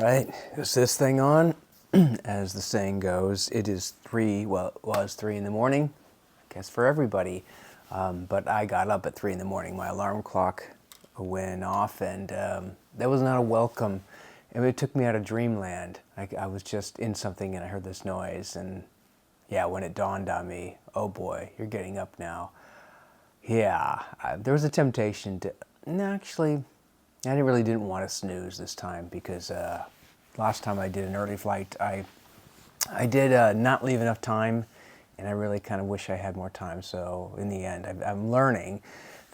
right, is this thing on? As the saying goes, it is 3, well, it was 3 in the morning, I guess for everybody. But I got up at 3 in the morning. My alarm clock went off, and that was not a welcome. It took me out of dreamland. I was just in something, and I heard this noise, and yeah, when it dawned on me, oh boy, you're getting up now. Yeah, there was a temptation to, no, actually, I really didn't want to snooze this time because last time I did an early flight, I did not leave enough time, and I really kind of wish I had more time. So in the end, I'm learning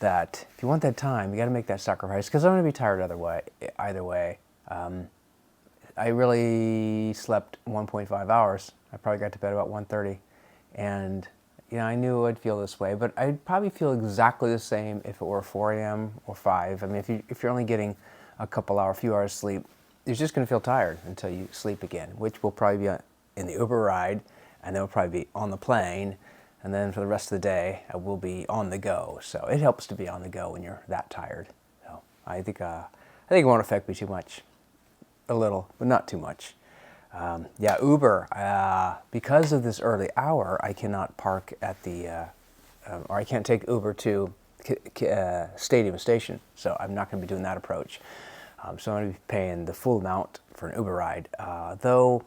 that if you want that time, you got to make that sacrifice because I'm going to be tired either way. I really slept 1.5 hours. I probably got to bed about 1:30, and I knew I'd feel this way, but I'd probably feel exactly the same if it were 4 a.m. or 5. I mean, if you're only getting a few hours sleep, you're just going to feel tired until you sleep again, which will probably be in the Uber ride, and then we'll probably be on the plane, and then for the rest of the day, I will be on the go. So it helps to be on the go when you're that tired. So I think it won't affect me too much. A little, but not too much. Yeah, Uber, because of this early hour, I cannot park at the, or I can't take Uber to Stadium Station, so I'm not going to be doing that approach. So I'm going to be paying the full amount for an Uber ride, though,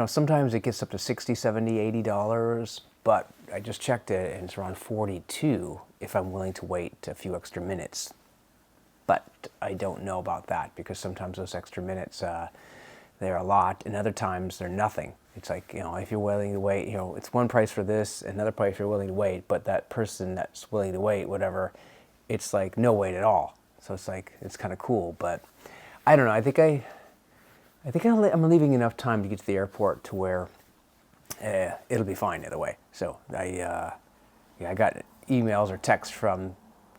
sometimes it gets up to $60, $70, $80, but I just checked it, and it's around $42 if I'm willing to wait a few extra minutes. But I don't know about that because sometimes those extra minutes, they're a lot, and other times they're nothing. It's like, if you're willing to wait, it's one price for this, another price if you're willing to wait, but that person that's willing to wait, whatever, it's like no wait at all. So it's like, it's kind of cool, but I don't know. I think I'm leaving enough time to get to the airport to where it'll be fine either way. So I got emails or texts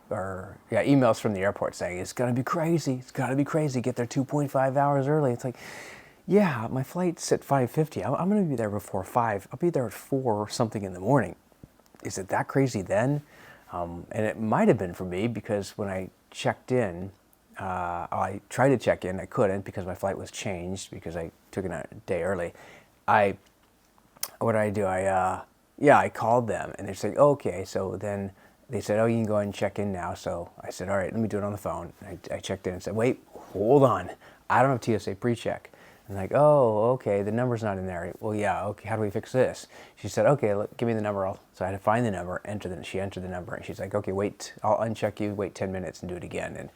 emails from the airport saying it's gonna be crazy. It's gotta be crazy. Get there 2.5 hours early. It's like, yeah, my flight's at 5:50. I'm gonna be there before 5. I'll be there at 4 or something in the morning. Is it that crazy then? And it might have been for me because when I checked in, I tried to check in. I couldn't because my flight was changed because I took it a day early. What did I do? I called them, and they're saying, oh, okay. So then they said, oh, you can go ahead and check in now. So I said, all right, let me do it on the phone. I checked in and said, wait, hold on. I don't have TSA pre-check. And like, oh, okay, the number's not in there. Well, yeah, okay, how do we fix this? She said, okay, give me the number. So I had to find the number, she entered the number, and she's like, okay, wait, I'll uncheck you, wait 10 minutes and do it again. And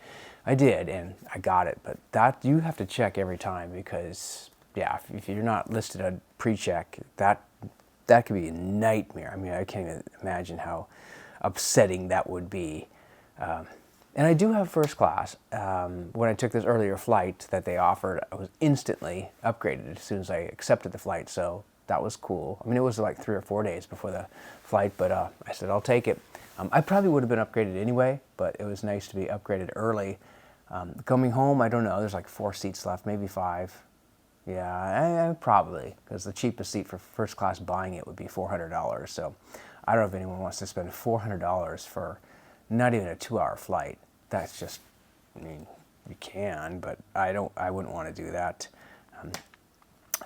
I did, and I got it. But that, you have to check every time because, yeah, if you're not listed on pre-check, that could be a nightmare. I mean, I can't even imagine how upsetting that would be. And I do have first class. When I took this earlier flight that they offered, I was instantly upgraded as soon as I accepted the flight, so that was cool. I mean, it was like 3 or 4 days before the flight, but I said, I'll take it. I probably would have been upgraded anyway, but it was nice to be upgraded early. Coming home, I don't know, there's like 4 seats left, maybe 5. Yeah, probably, because the cheapest seat for first class buying it would be $400, so I don't know if anyone wants to spend $400 for not even a 2-hour flight. That's just, I mean, you can, but I wouldn't want to do that.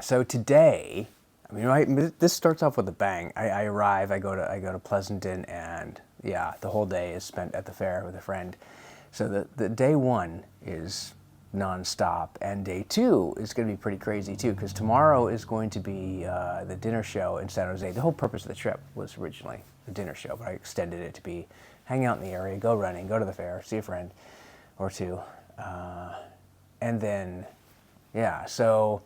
So today, I mean, this starts off with a bang. I arrive, I go to Pleasanton, and yeah, the whole day is spent at the fair with a friend. So the day 1 is nonstop, and day 2 is going to be pretty crazy too, because tomorrow is going to be the dinner show in San Jose. The whole purpose of the trip was originally a dinner show, but I extended it to be hang out in the area, go running, go to the fair, see a friend or two, and then so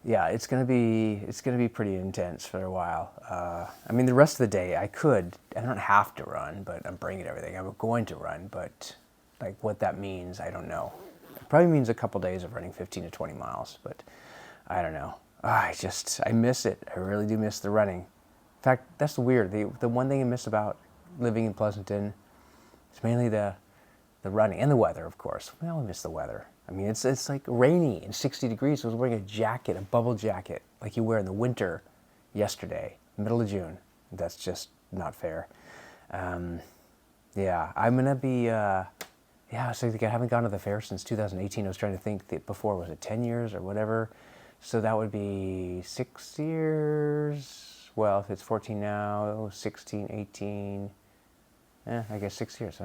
it's gonna be pretty intense for a while. I mean, the rest of the day I don't have to run, but I'm bringing everything. I'm going to run, but like what that means, I don't know. It probably means a couple days of running 15 to 20 miles, but I don't know. I miss it. I really do miss the running. In fact, that's weird. The one thing I miss about living in Pleasanton is mainly the running and the weather, of course. We all miss the weather. I mean, it's like rainy and 60 degrees. I was wearing a bubble jacket, like you wear in the winter yesterday, middle of June. That's just not fair. I'm going to be Yeah, so I haven't gone to the fair since 2018. I was trying to think that before, was it 10 years or whatever? So that would be 6 years. Well, if it's 14 now, 16, 18, I guess 6 years,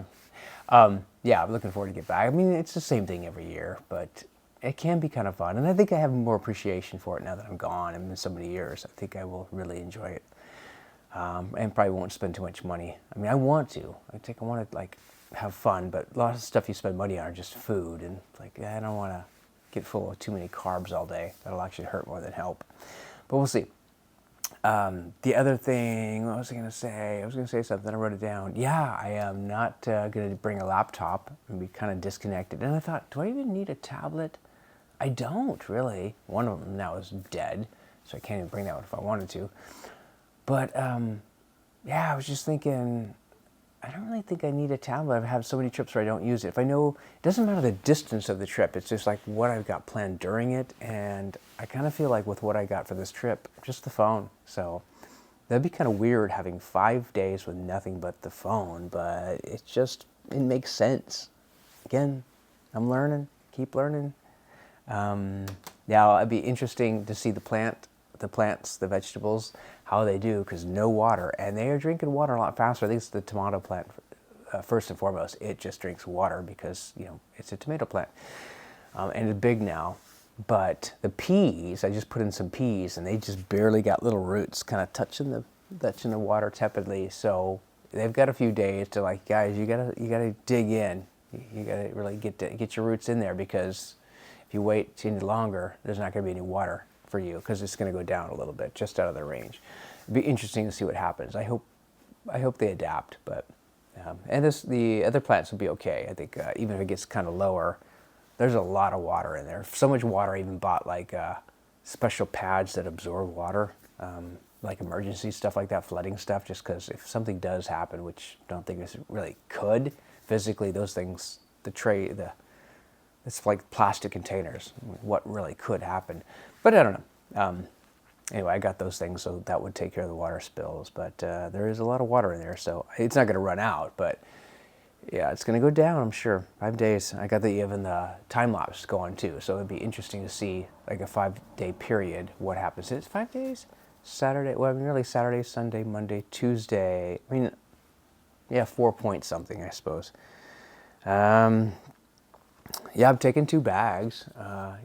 huh? Yeah, I'm looking forward to get back. I mean, it's the same thing every year, but it can be kind of fun. And I think I have more appreciation for it now that I'm gone. It's been so many years. I think I will really enjoy it. And probably won't spend too much money. I mean, I want to. I want to like have fun, but a lot of stuff you spend money on are just food, and like I don't want to get full of too many carbs all day. That'll actually hurt more than help. But we'll see. The other thing, what was I going to say? I was going to say something. I wrote it down. Yeah, I am not going to bring a laptop and be kind of disconnected. And I thought, do I even need a tablet? I don't really. One of them now is dead, so I can't even bring that one if I wanted to. But yeah, I was just thinking, I don't really think I need a tablet. I've had so many trips where I don't use it. If I know, it doesn't matter the distance of the trip. It's just like what I've got planned during it. And I kind of feel like with what I got for this trip, just the phone. So that'd be kind of weird having 5 days with nothing but the phone. But it makes sense. Again, I'm learning, keep learning. Yeah, it'd be interesting to see the plants, the vegetables, how they do, because no water, and they are drinking water a lot faster. I think it's the tomato plant, first and foremost. It just drinks water because it's a tomato plant, and it's big now. But the peas, I just put in some peas, and they just barely got little roots, kind of touching the water tepidly. So they've got a few days to like, guys, you gotta dig in. You gotta really get your roots in there, because if you wait any longer, there's not gonna be any water for you, because it's going to go down a little bit, just out of their range. It'd be interesting to see what happens. I hope they adapt, but and the other plants will be okay. I think even if it gets kind of lower, there's a lot of water in there. So much water. I even bought like special pads that absorb water, like emergency stuff like that, flooding stuff, just because if something does happen, which I don't think it really could physically, those things, it's like plastic containers. What really could happen? But I don't know. Anyway, I got those things, so that would take care of the water spills. But there is a lot of water in there, so it's not going to run out. But yeah, it's going to go down, I'm sure. 5 days. I got even the time lapse going too, so it'd be interesting to see like a 5-day period what happens. It's 5 days. Saturday. Well, I mean, really Saturday, Sunday, Monday, Tuesday. I mean, yeah, 4 point something, I suppose. Yeah, I've taken 2 bags.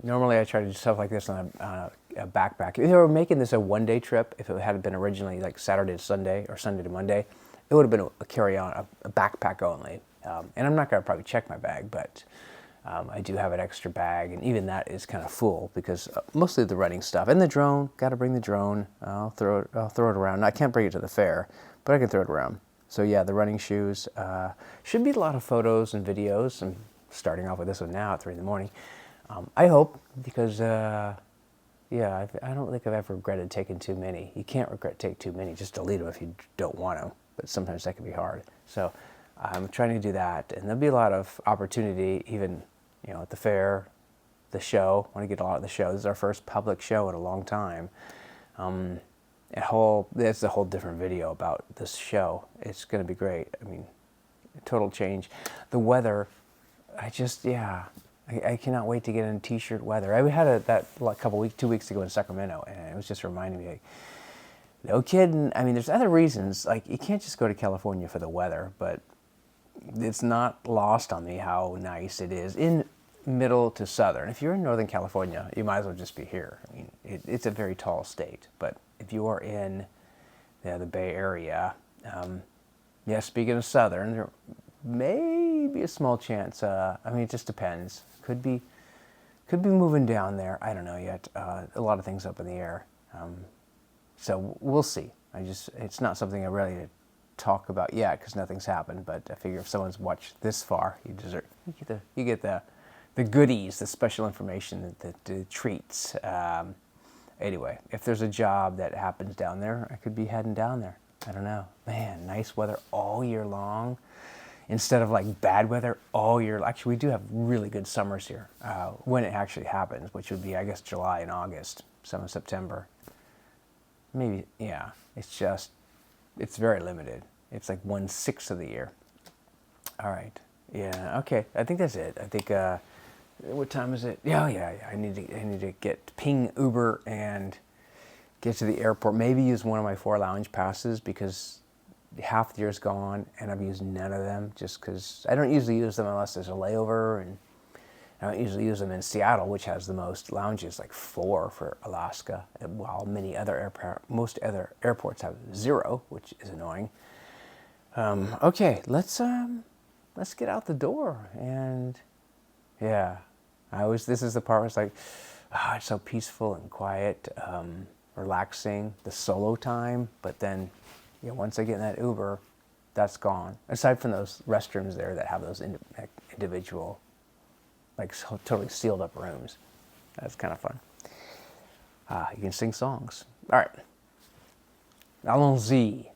Normally I try to do stuff like this on a backpack. If they were making this a one-day trip, if it had been originally like Saturday to Sunday or Sunday to Monday, it would have been a carry-on, a backpack only. And I'm not going to probably check my bag, but I do have an extra bag, and even that is kind of full because mostly the running stuff. And the drone, got to bring the drone. I'll throw it around. I can't bring it to the fair, but I can throw it around. So yeah, the running shoes. Should be a lot of photos and videos. I'm starting off with this one now at 3 in the morning. I hope, because yeah, I don't think I've ever regretted taking too many. You can't take too many. Just delete them if you don't want to, but sometimes that can be hard. So I'm trying to do that, and there'll be a lot of opportunity, even at the fair, the show. I want to get a lot of the show. This is our first public show in a long time. That's a whole different video about this show. It's going to be great. I mean, total change. The weather, I cannot wait to get in t-shirt weather. I had that like 2 weeks ago in Sacramento, and it was just reminding me, like, no kidding. I mean, there's other reasons. Like, you can't just go to California for the weather, but it's not lost on me how nice it is in middle to southern. If you're in Northern California, you might as well just be here. I mean, it's a very tall state, but if you are in the Bay Area, speaking of southern, there may be a small chance. I mean, it just depends. Could be moving down there. I don't know yet. A lot of things up in the air. So we'll see. It's not something I really talk about yet because nothing's happened. But I figure if someone's watched this far, you get the goodies, the special information, the treats. Anyway, if there's a job that happens down there, I could be heading down there. I don't know. Man, nice weather all year long. Instead of like bad weather all year. Actually, we do have really good summers here when it actually happens, which would be, I guess, July and August, some of September. Maybe, yeah. It's very limited. It's like 1/6 of the year. All right. Yeah. Okay. I think that's it. I think. What time is it? Yeah. Yeah. Yeah. I need to get ping Uber and get to the airport. Maybe use one of my 4 lounge passes because half the year's gone and I've used none of them just because I don't usually use them unless there's a layover, and I don't usually use them in Seattle, which has the most lounges, like 4 for Alaska, while most other airports have 0, which is annoying. Okay, let's get out the door, and yeah, this is the part where it's like, it's so peaceful and quiet, relaxing, the solo time, but then, once I get in that Uber, that's gone. Aside from those restrooms there that have those individual, like totally sealed up rooms. That's kind of fun. You can sing songs. All right. Allons-y.